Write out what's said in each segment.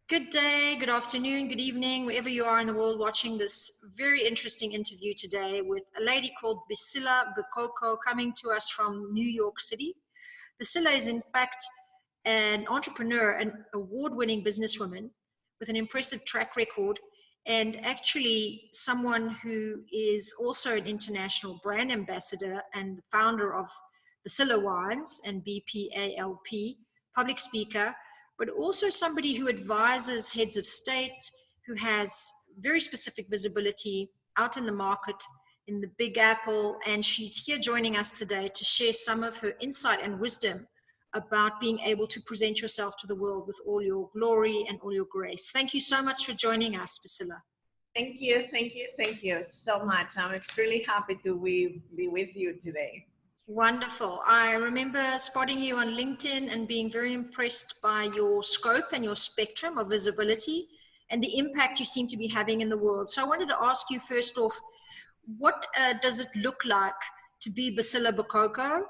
Good day, good afternoon, good evening, wherever you are in the world watching this very interesting interview today with a lady called Bisila Bokoko coming to us from New York City. Bisila is in fact an entrepreneur, an award-winning businesswoman with an impressive track record, and actually someone who is also an international brand ambassador and the founder of Bisila Wines and BPALP, public speaker, but also somebody who advises heads of state, who has very specific visibility out in the market in the Big Apple. And she's here joining us today to share some of her insight and wisdom about being able to present yourself to the world with all your glory and all your grace. Thank you so much for joining us, Bisila. Thank you so much. I'm extremely happy to be with you today. Wonderful. I remember spotting you on LinkedIn and being very impressed by your scope and your spectrum of visibility and the impact you seem to be having in the world. So I wanted to ask you first off, what does it look like to be Bisila Bokoko,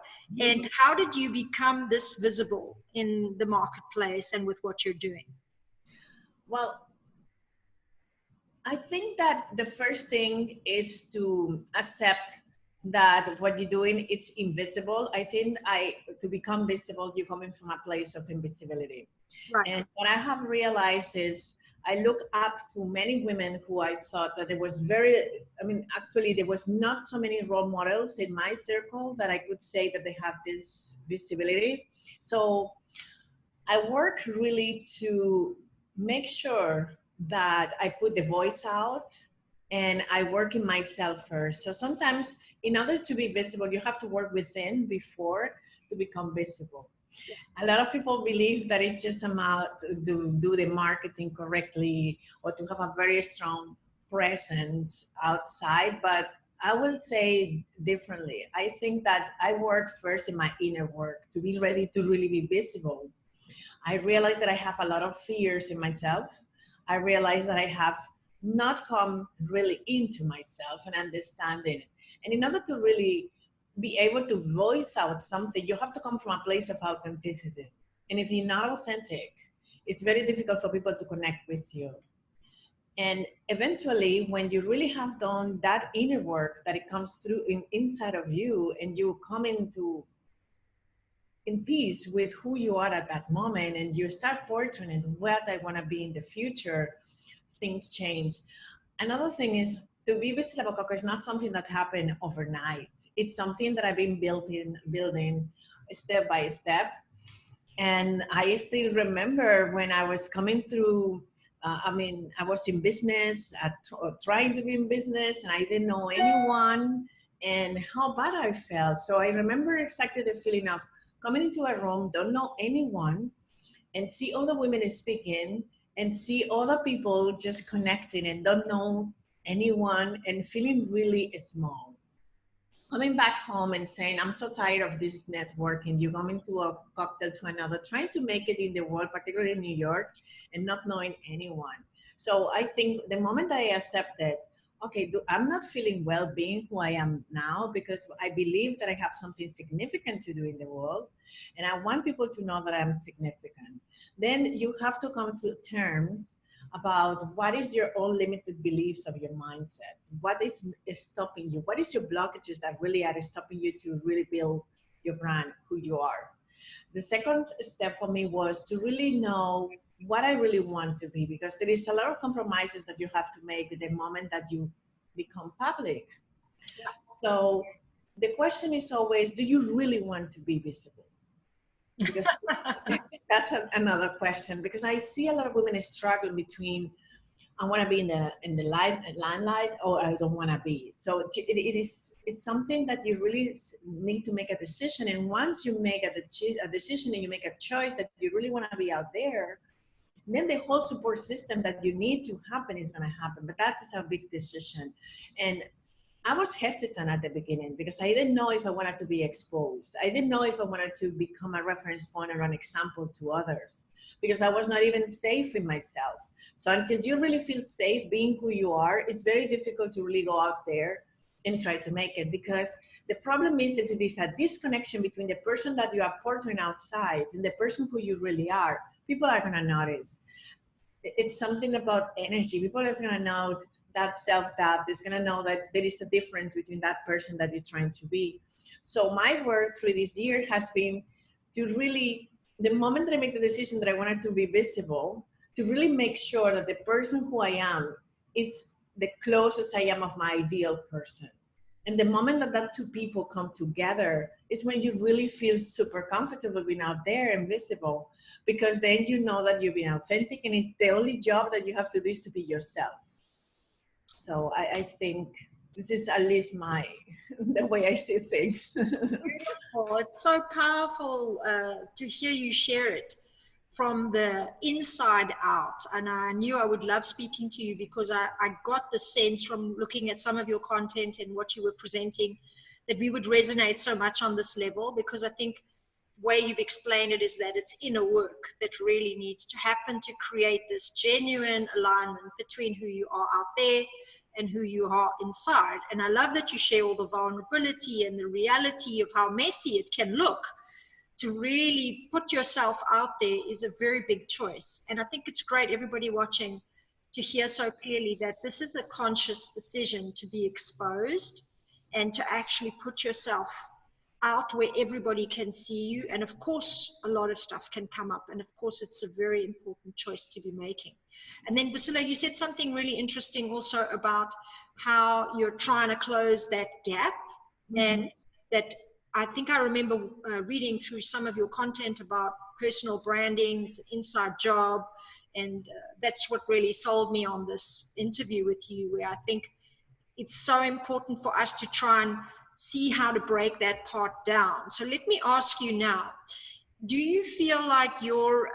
and how did you become this visible in the marketplace and with what you're doing? Well, I think that the first thing is to accept that what you're doing, it's invisible. I think to become visible, you're coming from a place of invisibility. Right. And what I have realized is I look up to many women who I thought that there was actually there was not so many role models in my circle that I could say that they have this visibility. So I work really to make sure that I put the voice out and I work in myself first. So sometimes in order to be visible, you have to work within before to become visible. Yeah. A lot of people believe that it's just about to do the marketing correctly or to have a very strong presence outside, but I will say differently. I think that I work first in my inner work to be ready to really be visible. I realize that I have a lot of fears in myself. I realize that I have not come really into myself and understanding it. And in order to really be able to voice out something, you have to come from a place of authenticity. And if you're not authentic, it's very difficult for people to connect with you. And eventually, when you really have done that inner work, that it comes through inside of you, and you come in peace with who you are at that moment, and you start portraying what I want to be in the future, things change. Another thing is, to be Bisila Bokoko is not something that happened overnight. It's something that I've been building step by step. And I still remember when I was coming through, I was in business, trying to be in business, and I didn't know anyone, and how bad I felt. So I remember exactly the feeling of coming into a room, don't know anyone, and see all the women speaking, and see other people just connecting and don't know anyone, and feeling really small. Coming back home and saying, I'm so tired of this networking. You come into a cocktail to another, trying to make it in the world, particularly in New York, and not knowing anyone. So I think the moment I accepted, okay, I'm not feeling well being who I am now, because I believe that I have something significant to do in the world, and I want people to know that I'm significant. Then you have to come to terms about what is your own limited beliefs of your mindset. What is stopping you? What is your blockages that really are stopping you to really build your brand, who you are? The second step for me was to really know what I really want to be, because there is a lot of compromises that you have to make the moment that you become public. Yeah. So the question is always, do you really want to be visible? Because that's another question, because I see a lot of women struggling between, I want to be in the limelight, or I don't want to be. So it's something that you really need to make a decision. And once you make a decision and you make a choice that you really want to be out there, then the whole support system that you need to happen is going to happen. But that is a big decision. And I was hesitant at the beginning because I didn't know if I wanted to be exposed. I didn't know if I wanted to become a reference point or an example to others, because I was not even safe in myself. So until you really feel safe being who you are, it's very difficult to really go out there and try to make it, because the problem is that there is a disconnection between the person that you are portraying outside and the person who you really are. People are going to notice. it's something about energy. People are going to know that self-doubt. Is going to know that there is a difference between that person that you're trying to be. So my work through this year has been to really, the moment that I make the decision that I wanted to be visible, to really make sure that the person who I am is the closest I am of my ideal person. And the moment that that two people come together is when you really feel super comfortable being out there and visible, because then you know that you're being authentic, and it's the only job that you have to do is to be yourself. So I think this is at least the way I see things. Beautiful. It's so powerful to hear you share it from the inside out. And I knew I would love speaking to you because I got the sense from looking at some of your content and what you were presenting that we would resonate so much on this level, because I think the way you've explained it is that it's inner work that really needs to happen to create this genuine alignment between who you are out there and who you are inside. And I love that you share all the vulnerability and the reality of how messy it can look. To really put yourself out there is a very big choice. And I think it's great, everybody watching, to hear so clearly that this is a conscious decision to be exposed and to actually put yourself out where everybody can see you. And of course, a lot of stuff can come up. And of course, it's a very important choice to be making. And then, Bisila, you said something really interesting also about how you're trying to close that gap. Mm-hmm. And that I think I remember reading through some of your content about personal branding, it's an inside job. And that's what really sold me on this interview with you, where I think it's so important for us to try and see how to break that part down. So let me ask you now, do you feel like your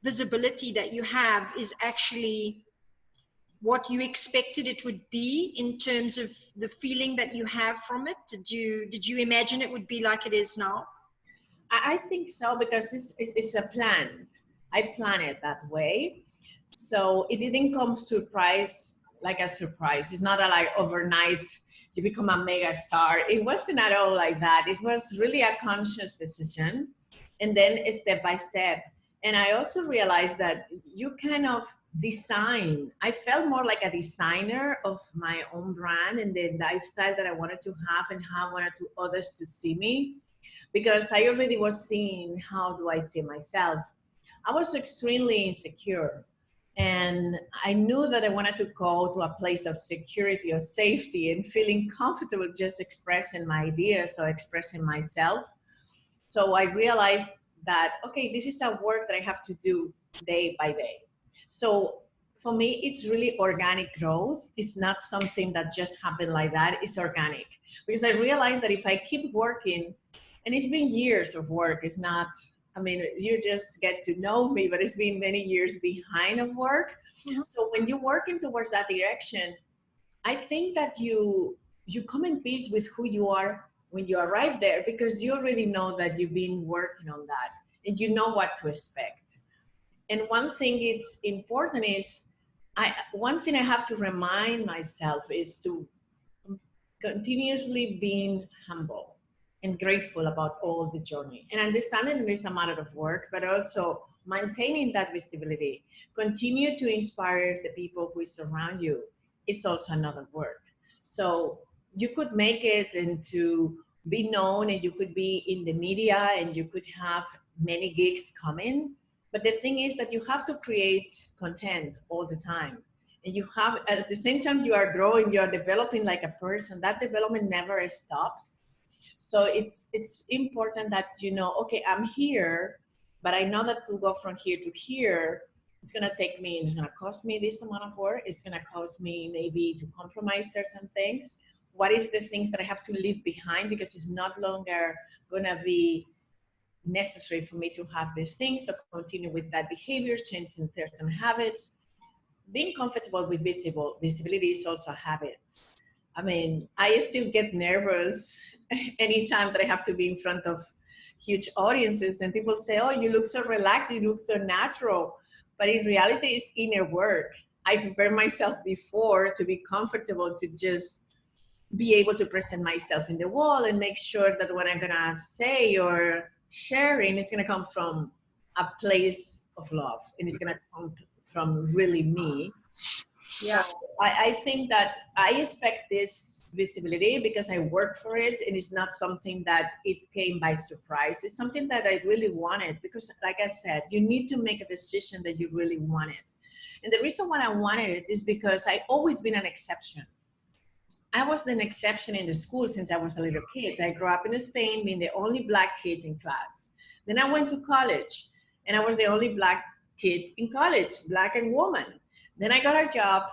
visibility that you have is actually what you expected it would be in terms of the feeling that you have from it? Did you imagine it would be like it is now? I think so, because it's a plan. I plan it that way. So it didn't come like a surprise. It's not like overnight you become a mega star. It wasn't at all like that. It was really a conscious decision, and then step by step. And I also realized that you kind of design. I felt more like a designer of my own brand and the lifestyle that I wanted to have and how I wanted others to see me, because I already was seeing how do I see myself. I was extremely insecure. And I knew that I wanted to go to a place of security or safety and feeling comfortable just expressing my ideas or expressing myself. So I realized that, okay, this is a work that I have to do day by day. So for me, it's really organic growth. It's not something that just happened like that. It's organic. Because I realized that if I keep working, and it's been years of work, it's not, I mean, you just get to know me, but it's been many years behind of work. Mm-hmm. So when you're working towards that direction, I think that you come in peace with who you are when you arrive there, because you already know that you've been working on that and you know what to expect. And one thing it's important is, one thing I have to remind myself is to continuously being humble and grateful about all the journey, and understanding it is a matter of work, but also maintaining that visibility. Continue to inspire the people who surround you. It's also another work. So you could make it into be known, and you could be in the media, and you could have many gigs coming. But the thing is that you have to create content all the time. And you have, at the same time you are growing, you are developing like a person. That development never stops. So it's important that you know, okay, I'm here, but I know that to go from here to here, it's going to take me, it's going to cost me this amount of work. It's going to cost me maybe to compromise certain things. What is the things that I have to leave behind, because it's not longer going to be necessary for me to have these things. So continue with that behavior, changing certain habits. Being comfortable with visibility is also a habit. I mean, I still get nervous anytime that I have to be in front of huge audiences, and people say, oh, you look so relaxed, you look so natural. But in reality, it's inner work. I prepared myself before to be comfortable, to just be able to present myself in the wall and make sure that what I'm gonna say or sharing is gonna come from a place of love, and it's gonna come from really me. Yeah. So I think that I expect this visibility because I work for it, and it's not something that it came by surprise. It's something that I really wanted because, like I said, you need to make a decision that you really want it. And the reason why I wanted it is because I've always been an exception. I was an exception in the school since I was a little kid. I grew up in Spain, being the only Black kid in class. Then I went to college, and I was the only Black kid in college, Black and woman. Then I got a job,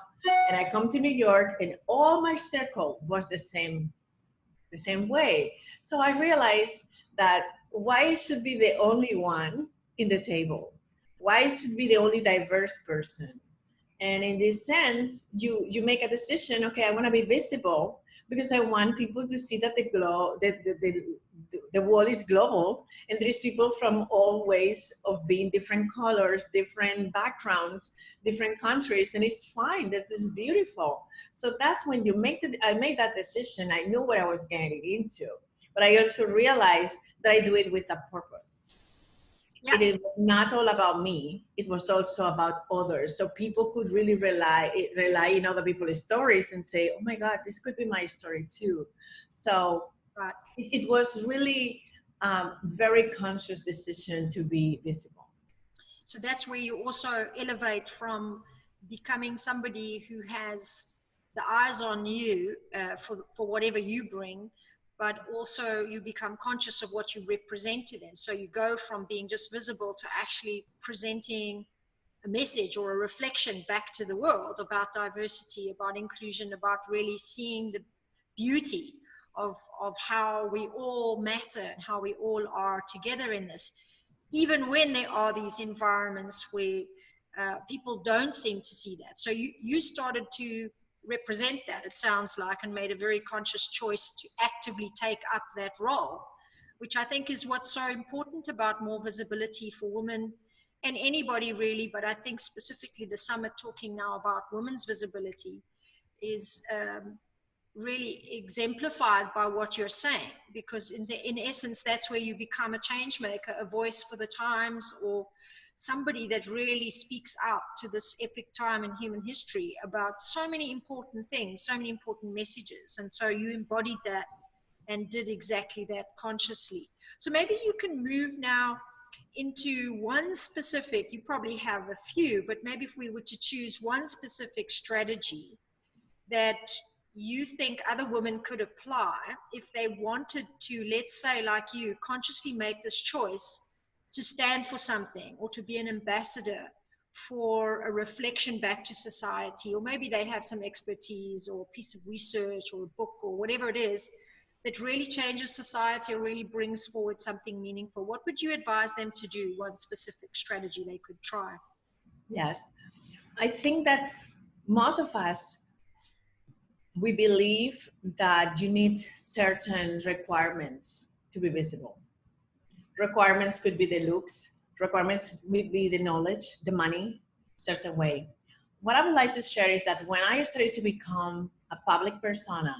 and I come to New York, and all my circle was the same way. So I realized that why I should be the only one in the table? Why I should be the only diverse person? And in this sense, you make a decision. Okay, I want to be visible because I want people to see that the world is global, and there's people from all ways of being, different colors, different backgrounds, different countries, and it's fine. This is beautiful. So that's when I made that decision. I knew what I was getting into, but I also realized that I do it with a purpose. Yeah. It was not all about me. It was also about others. So people could really rely in other people's stories and say, oh my God, this could be my story too. So it was really very conscious decision to be visible. So that's where you also elevate from becoming somebody who has the eyes on you for whatever you bring, but also you become conscious of what you represent to them. So you go from being just visible to actually presenting a message or a reflection back to the world about diversity, about inclusion, about really seeing the beauty of how we all matter and how we all are together in this, even when there are these environments where people don't seem to see that. So you started to represent that, it sounds like, and made a very conscious choice to actively take up that role, which I think is what's so important about more visibility for women and anybody really, but I think specifically the summit talking now about women's visibility is really exemplified by what you're saying, because in essence that's where you become a change maker, a voice for the times, or somebody that really speaks out to this epic time in human history about so many important things, so many important messages. And so you embodied that and did exactly that consciously. So maybe you can move now into one specific, you probably have a few, but maybe if we were to choose one specific strategy that you think other women could apply if they wanted to, let's say like you, consciously make this choice to stand for something or to be an ambassador for a reflection back to society, or maybe they have some expertise or a piece of research or a book or whatever it is that really changes society or really brings forward something meaningful. What would you advise them to do, one specific strategy they could try? Yes, I think that most of us, we believe that you need certain requirements to be visible. Requirements could be the looks, requirements would be the knowledge, the money, certain way. What I would like to share is that when I started to become a public persona,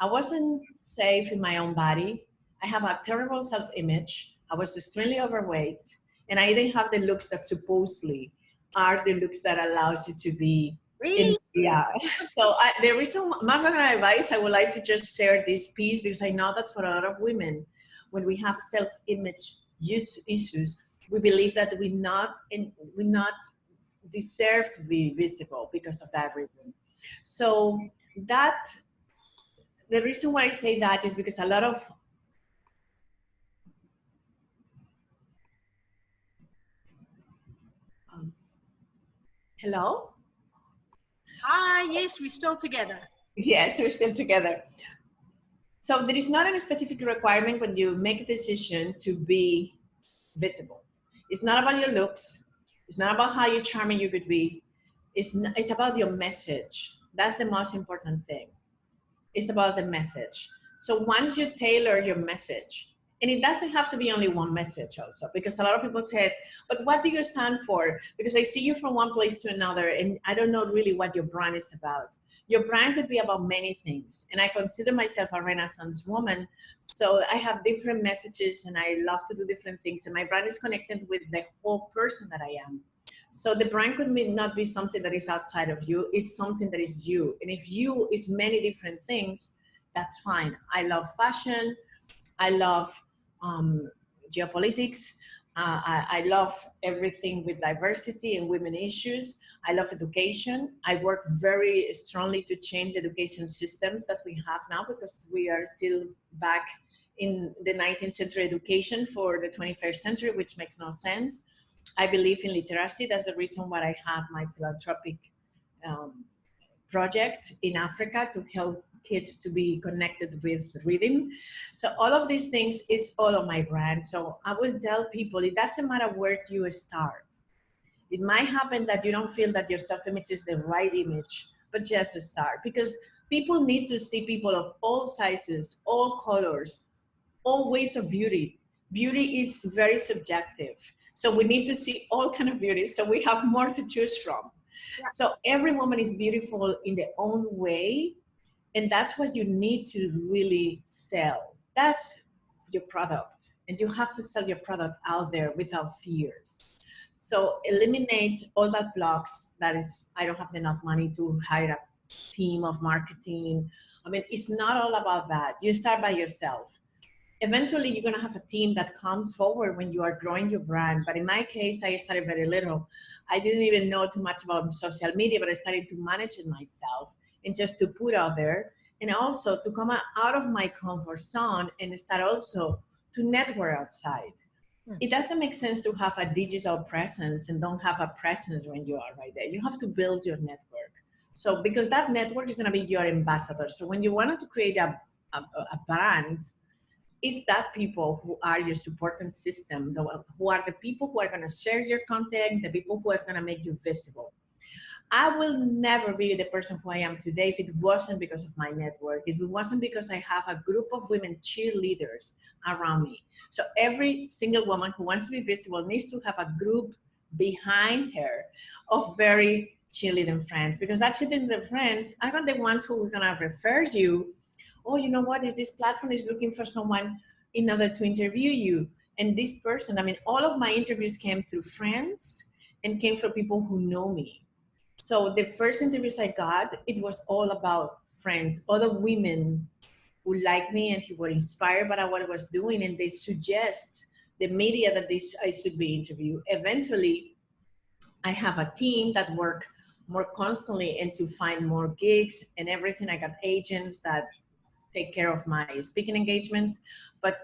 I wasn't safe in my own body. I have a terrible self-image. I was extremely overweight, and I didn't have the looks that supposedly are the looks that allows you to be. Really? Yeah. So the reason, more than advice, I would like to just share this piece because I know that for a lot of women, when we have self-image issues, we believe that we not deserve to be visible because of that reason. So the reason why I say that is because a lot of hello? Yes, we're still together. Yes, we're still together. So there is not any specific requirement when you make a decision to be visible. It's not about your looks. It's not about how charming you could be. It's about your message. That's the most important thing. It's about the message. So once you tailor your message, and it doesn't have to be only one message also, because a lot of people said, but what do you stand for? Because I see you from one place to another, and I don't know really what your brand is about. Your brand could be about many things, and I consider myself a Renaissance woman, so I have different messages, and I love to do different things, and my brand is connected with the whole person that I am. So the brand could not be something that is outside of you. It's something that is you. And if you is many different things, that's fine. I love fashion. I love geopolitics. I love everything with diversity and women issues. I love education. I work very strongly to change education systems that we have now, because we are still back in the 19th century education for the 21st century, which makes no sense. I believe in literacy. That's the reason why I have my philanthropic project in Africa to help kids to be connected with reading. So all of these things is all of my brand. So I will tell people, it doesn't matter where you start. It might happen that you don't feel that your self-image is the right image, but just start, because people need to see people of all sizes, all colors, all ways of beauty. Beauty is very subjective. So we need to see all kind of beauty, so we have more to choose from. Yeah. So every woman is beautiful in their own way, and that's what you need to really sell. That's your product, and you have to sell your product out there without fears. So eliminate all that blocks. That is, I don't have enough money to hire a team of marketing. I mean, it's not all about that. You start by yourself. Eventually, you're going to have a team that comes forward when you are growing your brand. But in my case, I started very little. I didn't even know too much about social media, but I started to manage it myself and just to put out there, and also to come out of my comfort zone and start also to network outside. It doesn't make sense to have a digital presence and don't have a presence when you are right there. You have to build your network. So because that network is going to be your ambassador. So when you wanted to create a brand, it's that people who are your supporting system, who are the people who are going to share your content, the people who are going to make you visible. I will never be the person who I am today if it wasn't because of my network, if it wasn't because I have a group of women cheerleaders around me. So every single woman who wants to be visible needs to have a group behind her of very cheerleading friends, because that cheerleading friends are not the ones who are going to refer you. Oh, you know what, is this platform is looking for someone in order to interview you. And this person, I mean, all of my interviews came through friends and came from people who know me. So the first interviews I got, it was all about friends, other women who like me and who were inspired by what I was doing, and they suggest the media that I should be interviewed. Eventually, I have a team that work more constantly and to find more gigs and everything. I got agents that take care of my speaking engagements, but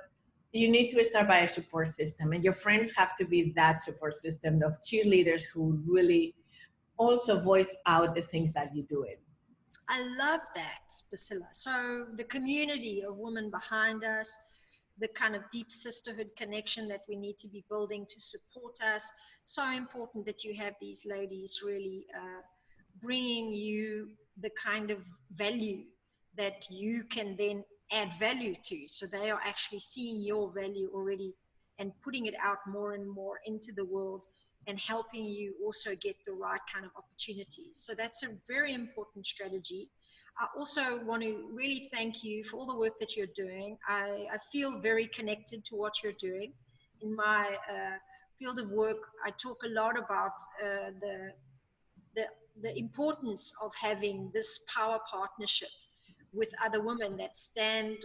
you need to start by a support system, and your friends have to be that support system of cheerleaders who really also voice out the things that you do it. I love that, Bisila. So the community of women behind us, the kind of deep sisterhood connection that we need to be building to support us. So important that you have these ladies really bringing you the kind of value that you can then add value to. So they are actually seeing your value already and putting it out more and more into the world and helping you also get the right kind of opportunities. So that's a very important strategy. I also want to really thank you for all the work that you're doing. I feel very connected to what you're doing. In my field of work, I talk a lot about the importance of having this power partnership with other women that stand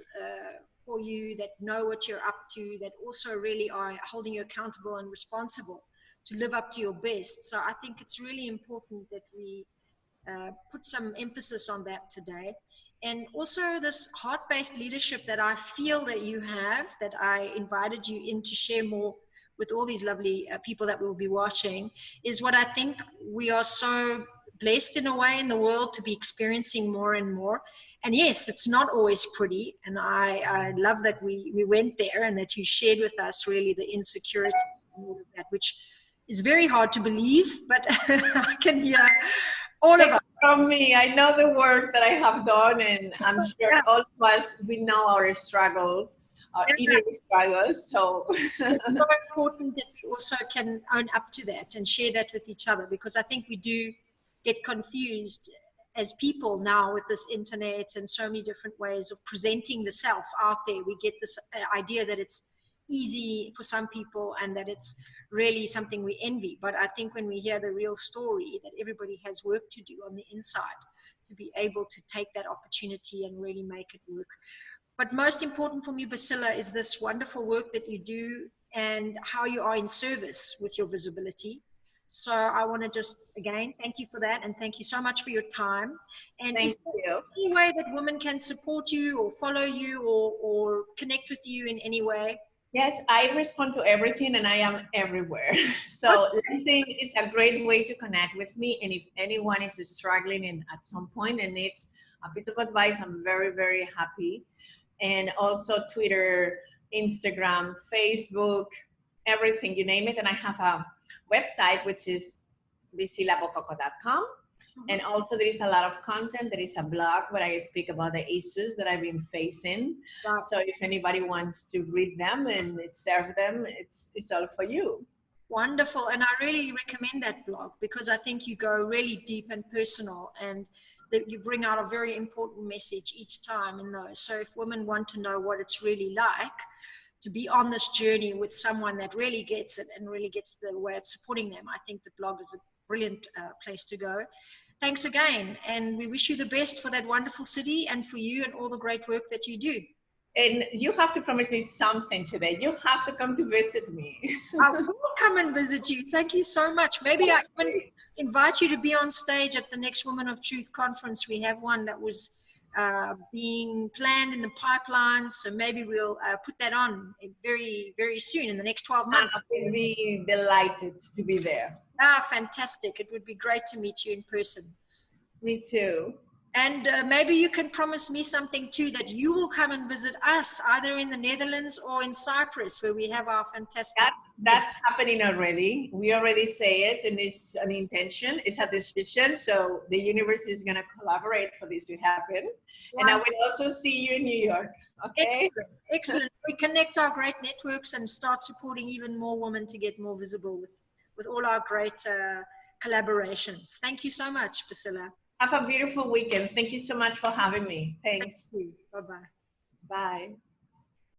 for you, that know what you're up to, that also really are holding you accountable and responsible to live up to your best. So I think it's really important that we put some emphasis on that today. And also this heart-based leadership that I feel that you have, that I invited you in to share more with all these lovely people that we'll be watching, is what I think we are so blessed in a way in the world to be experiencing more and more. And yes, it's not always pretty. And I love that we went there and that you shared with us really the insecurity and all of that, which is very hard to believe, but I can hear all of us. From me, I know the work that I have done, and I'm sure all of us, we know our struggles, our inner struggles. So it's so important that we also can own up to that and share that with each other, because I think we do get confused as people now with this internet and so many different ways of presenting the self out there. We get this idea that it's easy for some people and that it's really something we envy. But I think when we hear the real story, that everybody has work to do on the inside to be able to take that opportunity and really make it work. But most important for me, Bisila, is this wonderful work that you do and how you are in service with your visibility. So I want to just, again, thank you for that. And thank you so much for your time. And is Thank there you. any way that women can support you or follow you or connect with you in any way? Yes, I respond to everything and I am everywhere. So LinkedIn is a great way to connect with me. And if anyone is struggling at some point and needs a piece of advice, I'm very, very happy. And also Twitter, Instagram, Facebook, everything, you name it. And I have a website, which is bisilabokoko.com. And also there is a lot of content. There is a blog where I speak about the issues that I've been facing. Wow. So if anybody wants to read them and serve them, it's all for you. Wonderful. And I really recommend that blog because I think you go really deep and personal and that you bring out a very important message each time in those. So if women want to know what it's really like to be on this journey with someone that really gets it and really gets the way of supporting them, I think the blog is a brilliant place to go. Thanks again. And we wish you the best for that wonderful city and for you and all the great work that you do. And you have to promise me something today. You have to come to visit me. I will come and visit you. Thank you so much. Maybe I can invite you to be on stage at the next Women of Truth conference. We have one that was being planned in the pipelines. So maybe we'll put that on very, very soon in the next 12 months. I will be delighted to be there. Ah, fantastic. It would be great to meet you in person. Me too. And maybe you can promise me something too, that you will come and visit us either in the Netherlands or in Cyprus, where we have our fantastic. That's happening already. We already say it, and it's an intention, it's a decision. So the universe is going to collaborate for this to happen. Wow. And I will also see you in New York. Okay. Excellent. Excellent. We connect our great networks and start supporting even more women to get more visible with all our great collaborations. Thank you so much, Bisila. Have a beautiful weekend. Thank you so much for having me. Thanks. Thank you. Bye-bye. Bye.